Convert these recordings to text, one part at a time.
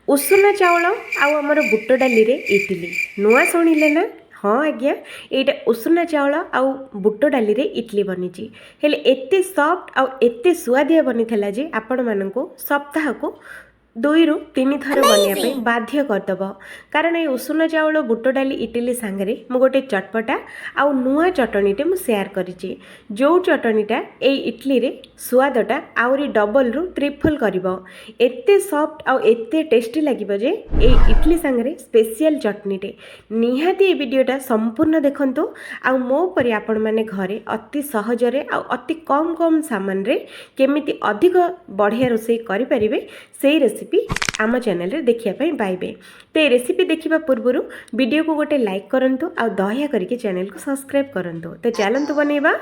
उषुना चाउल आउ आमर बुट डाली रे इडली नुआ शुणिले ना। हाँ आज्ञा, यहाँ उषुना चाउल आउ बुट डाली रे इडली बनी हेले एते सॉफ्ट आउ एते सुआदिया बनी थला जे आपण माननको सप्ताह को 2 ରୁ 3 थर बनवाई बाध्य करदेव। कारण ये उषुना चाउल बुट डाली इडली सांगे मु गोटे चटपटा आउ नुआ चटनीटे मु शेयर करिछि। जो चटनीटा ए इडली रे स्वादटा आउरी डबल रु ट्रिपल करिवो। एते सॉफ्ट आउ एते टेस्टी लागिवो जे ए इडली सांगे स्पेशल चटनीटे निहाती ए वीडियोटा संपूर्ण देखंतु। आउ मो परि आपण माने घरे अति सहजरे आउ अति कम कम सामान रे केमिति अधिक बढ़िया रोषेई करि परिबे सेही रेसिपी आम चैनल रे देखिया पाइबे। तो ये रेसिपी देखिबा पूर्वरु वीडियो को गोटे लाइक करंतु आ दया करके चैनल को सब्सक्राइब करंतु। तो चलंतु बनेबा।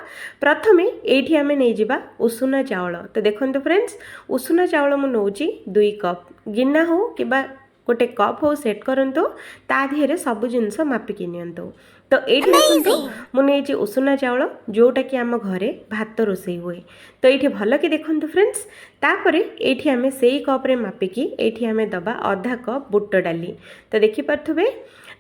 प्रथमे एठी आमे नै जिबा उषुना चाउल। तो देखंतु फ्रेंड्स, उषुना चाउल मु नौची 2 कप। गिन्ना हो किबा गोटे कप हो सेट करंतु, ता धीरे सब जिनस मापिकी नियंतु। तो एठी देखंतु मु नेछि उषुना चाउल जोटा कि आम घरे भात रोषेई हुए। तो ये भल कि देखंतु फ्रेंड्स, तापरे एठी आमे सेई कप रे मापिकी एठी आमे दबा आधा कप बुट डाली। तो देखि पारथुबे।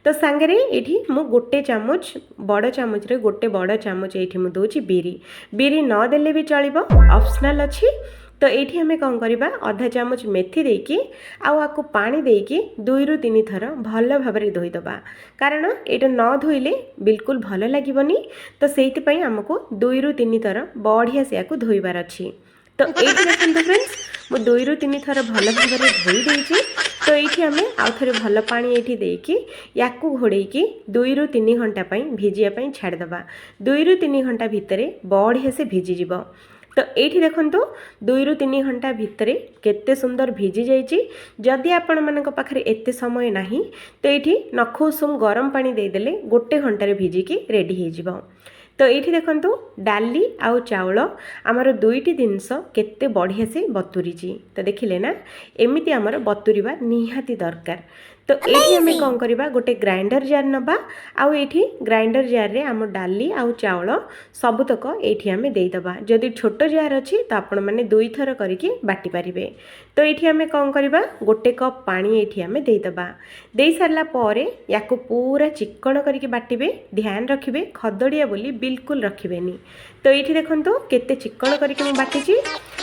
तो सांगरे एठी मु गोटे चामच बड़ चामच रे गोटे बड़ चामच एठी मु दोची बिरी न देले भी चलिबो, ऑप्शनल अछि। तो ये आम कौन करवा आधा चामच मेथी देकी आको पानी देकी 2 ରୁ 3 थर भल भाव धोईदबा। कारण ये न धोइले बिल्कुल भल लगे। तो से आमको 2 ରୁ 3 थर बढ़िया से धोइबार अच्छी। तो ये देखते फ्रेंड्स, मु 2 ରୁ 3 थर भल भाव धोई देछि। तो ये आम आउ थे भल पानी ये देकी याकू घोड़ेकी 2 ରୁ 3 घंटा भिजिया छाड़देबा। 2 ରୁ 3 घंटा भितर बढ़िया से भिजिज। तो ये देखंतु 2 ରୁ 3 घंटा भितर केते सुंदर भिजी जाइछि। जदि आपण मानक पाखरे एते समय नाही तो ये नखुसुम गरम पानी देदेले 1 घंटा भिजिकी रेडी हो जिवो। तो ये देखंतु डाली आउ चाउल आमर 2टी जिनस केते बढ़िया से बतुरीची। तो देखिले ना, एमिति आमर बतुरीबा निहाती दरकार। तो ये आम कौन करवा गोटे ग्राइंडर जार नबा आउ ये ग्राइंडर जार रे आम डाली आउ चाउल सबुतक ये आम देदबा। जदि छोट जार अच्छी तो आपण मैंने 2 थर करके बाटी पारिबे। तो ये आम कौन करवा गोटे कप पानी ये आम देदबा। दे सारला परे याको पूरा चिक्कण करके बाटिबे। ध्यान रखिबे खदड़िया बोली बिल्कुल रखिबेनी। तो ये देखंतु केते चिक्कण करके मु बाटिची।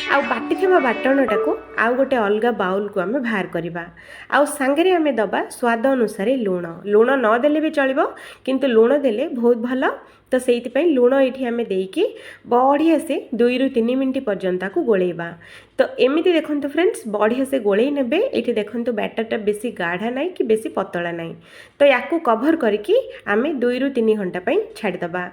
आउ बाटिथिबा बाटणटा को आउ गोटे अलगा बाउल को आम बाहर करवा। आउ सांगरे आम दबा स्वाद अनुसार लुण न देले भी चलिबो, किंतु लुण देले बहुत भल। तो से लुण ये आम देकी बढ़िया से 2 ରୁ 3 मिनट पर्यंत को गोलेबा। तो एमती देखंतु फ्रेंड्स, बढ़िया से गोले नेबे। ये देखंतु बैटरटा बेसी गाढ़ा नाई कि बेसी पतला नाई। तो याकू कभर करके आम 2 ରୁ 3 घंटा छाड़देबा।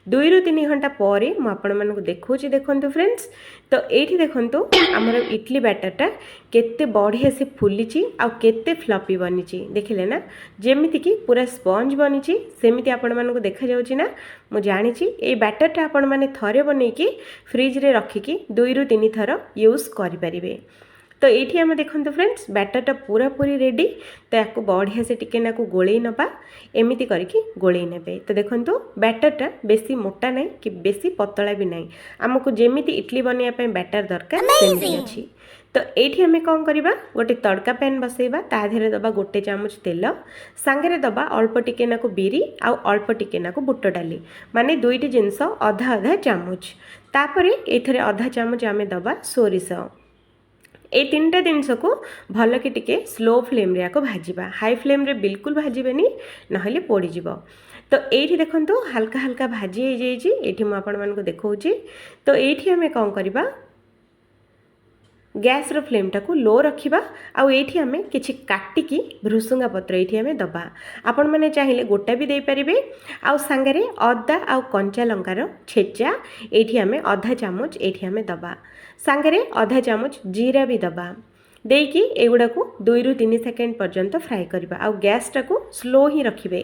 2 ରୁ 3 घंटा पर मुझे देखौछि। देखंतु फ्रेंड्स, तो ये देखंतु आमर इडली बैटरटा केते बढ़िया से फुलीची आउ केते फ्लफी बनीची। देखिले ना, जेमिति कि पूरा स्पंज बनीची सेमिति आपण मानकु देखा जाउछि ना। मु जानिछि ए बैटरटा आपण माने थरे बनेकी फ्रिज रे रखिकी 2 ରୁ 3 थर यूज करि परिबे। तो ये आम देखते फ्रेंड्स, बैटरटा पूरा पूरी रेडी। तो या बढ़िया से टिके नाकू गोले नबा, एमती करके गोले नेबे। तो देखंतु बैटरटा बेसी मोटा नहीं कि बेसी पतला भी नहीं, आमको जेमिति इडली बनवाई बैटर दरकार सेमिति अछि। तो ये आम कौन करवा गोटे तड़का पैन बसैबा। ता देहरे दबा गोटे चामच तेल, सांगरे दबा अल्प टिके नाकू बिरी आउ अल्प टिके नाकू बुट डाली, माने 2टी जिनस अधा अधा चामच। तापरे एथरे अधा चामच आम दबा सोरिष। ये 3टा जिनस को भल कि टिके स्लो फ्लेम रे भाजिबा। हाई फ्लेम रे बिल्कुल भाजिबेनी, नहले पोड़ीजिब। तो ये देखंतु हल्का हल्का भाजी हो जाइए। ये मुझे आपण मानक देखौछि। तो ये आम कौन करवा गैस रो फ्लेम टाको लो रखिबा। आउ एठी आमे किछि काटिकी भृसुंगा पत्र एठी आमे दबा। आपण माने चाहिए गोटा भी दे परिबे। आउ सांगरे अदा आउ कंचा लंकार छेचा एठी आमे आधा चामच एठी आमे दबा। सांगरे आधा चामच जीरा भी दबा। देकी एगुड़ा को 2 ରୁ 3 सेकेंड पर्यंत फ्राए करबा। आउ गैस टाको स्लो ही रखिबे।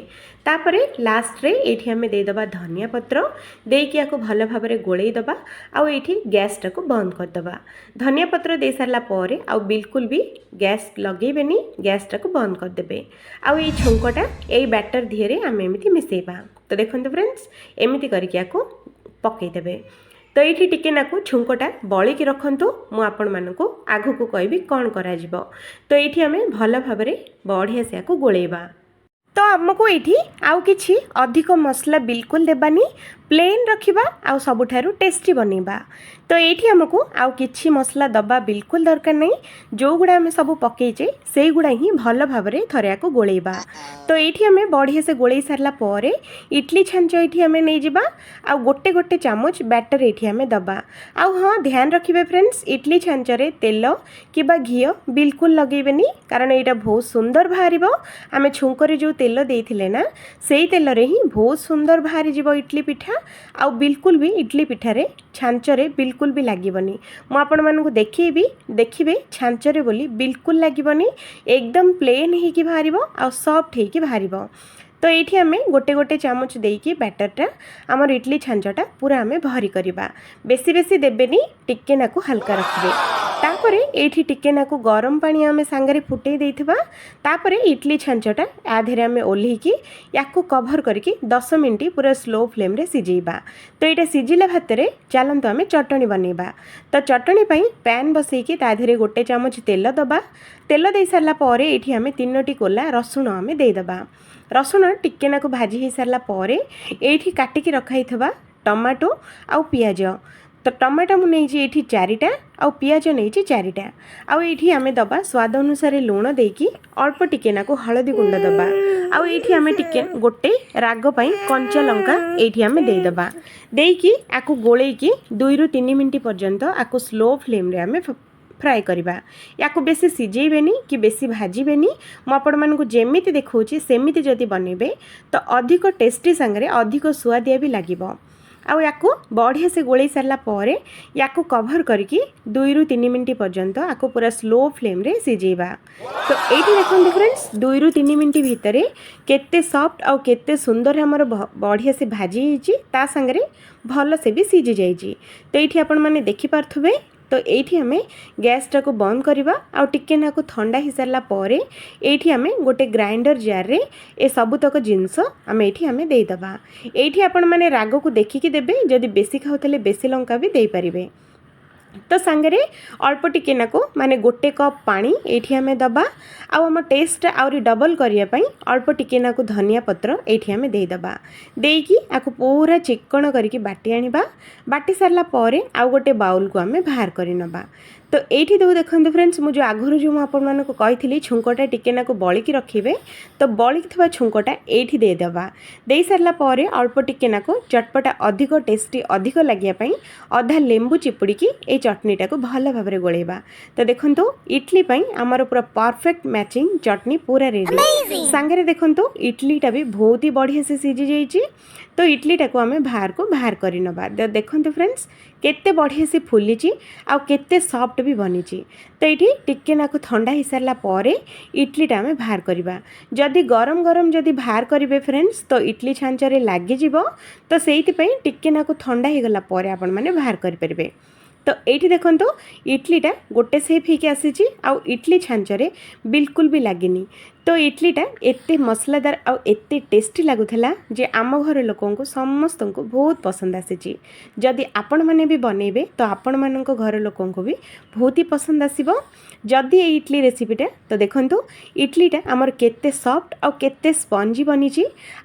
तापरे लास्ट रे एठी हमें दे दबा धनिया पत्र देकी याको भल भाव में गोलई दबा। आउ एठी गैस टाको बंद कर दबा। धनिया पत्र दे सारला परे आउ बिल्कुल भी गैस लगेबेनी, गैस टाको बंद कर देबे। आउ ए छुंकटा ए बैटर धीरे आम एमिति मिसेबा। तो देखंतु फ्रेंड्स, एमिति करके याको पकई देबे। तो ये टिके नाकु छुंकटा बलिकी रखंतु मु आपण मानकु आगु को कहबी कौन करा जिवो। तो ये आम भल भाव बढ़िया से गोलेबा। तो आमको ये आउ किछि अधिक मसला बिल्कुल देबानी प्लेन रखिबा आउ सबुठारु टेस्टी बनेबा। तो ये आमको आउ किछि मसला दबा बिल्कुल दरकार नहीं, जो गुड़ा आम सब पकईचे से गुड़ा ही भल भाव थरे को गोलेबा। तो ये आम बढ़िया से गोले सारा पर इडली छांच ये आम नहीं जावा आ गोटे गोटे चामच बैटर ये आम दबा। आउ हाँ ध्यान रखिए फ्रेंड्स, इडली छांचरे तेल कि घी बिल्कुल लगेबेनी, कारण यहाँ बहुत सुंदर बाहर आम छुंकरे जो तेल देइथिले ना सेई तेल रे ही बहुत सुंदर बाहरी जीवो इडली पिठा। आउ बिल्कुल भी इडली पिठारे छांचरे बिल्कुल भी लागबनी। मु आपण मानकु देखिबी देखिबे छांचरे बोली बिल्कुल लागबनी, एकदम प्लेन हे कि बाहरिबो आ सॉफ्ट हे कि बाहरिबो। तो ये आम गोटे गोटे चामच देकी बैटरटा आमर इडली छांचटा पूरा आम भरी करवा। बेसी बेसी देबेनी, टिके नाकु हल्का रखिबे। तापरे एठी टिके नाकु गरम पानी आम सांगरे फुटई देइथिबा। तापरे इडली छांचटा आधेरे आम ओल्हेकी याकु कभर करके 10 मिनिट पूरा स्लो फ्लेम रे सिझेइबा। तो ये सिझिला भातरे चलंतु आम चटणी बनेबा। तो चटणी पई पैन बसैकी ताधेरे गोटे चामच तेल दबा। तेल दे सारला परे एठी आम 3टी कोला रसुण आम देदबा। रसुण टिके नाकु भाजी हो सारा पर ये काटिकी रखाई टमाटो आउ पियाज। तो टमाटो मुझे ये 4टा आउ पियाज नहीं 4टा। आउ ये आम दबा स्वाद अनुसार लुण देकी अल्प टिके नाकु हलदी गुंड दबा। आउ ये आम टिके गोटे राग पई कंचा लंका ये आम देदबा। देकी आकु गोलेकी 2 ରୁ 3 मिनिट पर्यंत आकु स्लो फ्लेम रे आम फ्राए करवा। या बेसी सिझेबेनी कि बेसी भाजबेनी, मुझे जेमिति देखौछि सेमिति जदि बनैबे तो अधिक टेस्टी सांगरे अधिक सुआदिया भी लागिबो। आउ याकु बढ़िया से गोले सारा पर याकु कभर करके 2 ରୁ 3 मिनिट पर्यंत आकु पूरा स्लो फ्लेम रे सिझेबा। तो ये देखो फ्रेंड्स 2 ରୁ 3 मिनिट भितर केते सॉफ्ट आउ केते सुंदर हमर बढ़िया से भाजी होइछि, ता सांगरे भल से भी सिझी जाइछि। तो ये आपण माने देखि पारथुबे। तो ये आम गैस टाको बंद करवा आउ टिके नाकु ठंडा हो सारा पर ये आम गोटे ग्राइंडर जार रे ए सबुतक जिनस आम ये आम देदबा। ये आपण माने राग को देखिकी देबे, जदि बेसी खाउतले बेसी लंका भी दे पारिबे। तो सांगरे अल्प टिके नाको माने गोटे कप पानी ये आम दबा। आम टेस्ट आउरी डबल करने अल्प टिके नाको धनिया पत्र ये आम देदबा। देकी आकु पूरा चिक्कण करके बाटी आनिबा। बाटी सारला पर आउ गोटे बाउल को आम बाहर कर नबा। तो ये देखते फ्रेंड्स, मुझे आगुरी जो आपको कही छुंकटा टिके नाको बलिकी रखिए। तो बलिकी छुंकटा ये देदबा। दे सारा पर अल्प टिके नाको चटपटा अधिक टेस्टी अधिक लगे अधा लेंबू चिपुड़ी ए चटनीटा को भल भाव में गोलेबा। तो देखो इडली आमर पूरा परफेक्ट मैचिंग चटनी पूरा रेडी। सांगरे देखो इडलीटा भी बहुत ही बढ़िया से सिझी जाइए। तो इडलीटा को आम बाहर कर नबा। देखो फ्रेंड्स केते बढ़िया से फुली आउ केते सॉफ्ट भी बनी। तो ये टिके नाकु ठंडा हो सारा पर इडलीटा आम बाहर करवा। जदि गरम गरम जदि बाहर करेंगे फ्रेंड्स तो इडली छांचरे लगिज। तो से टिके नाकु ठंडा हो गला पर आपण माने बाहर करें। तो ये देखो इडलीटा गोटे सेप होके आसी आउ इडली छांचरे बिल्कुल भी लगिनी। तो इडलीटा एते मसलादार आउ एते टेस्टी लगुला जे आम घर लोकों को समस्त को बहुत पसंद आसी। जदि आपण माने भी बनइबे तो आपण मानक घर लोकों को भी बहुत ही पसंद आसीबो। जदि ये इडली रेसिपीटा तो देखो इडलीटा आमर केते सॉफ्ट आउ केते स्पंजी बनी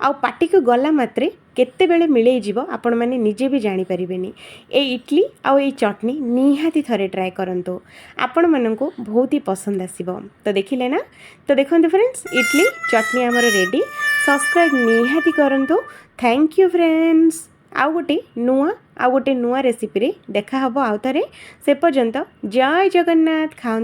आउ पाटी को गला मात्रे केते बेले मिले जीवो आपण माने निजे भी जानी परिबेनी। ए इडली आउ ए चटनी निहाती थरे ट्राए करंतो, आपण माननको बहुत ही पसंद आसीबो। तो देखिले ना। तो देखो फ्रेंड्स इडली चटनी आमर रेडी। सब्सक्राइब निहाती करंतो। Thank you friends. आउ गोटे नुआ रेसिपी रे देखा हबो आउ थरे। से पर्यंत जय जगन्नाथ। खाओ।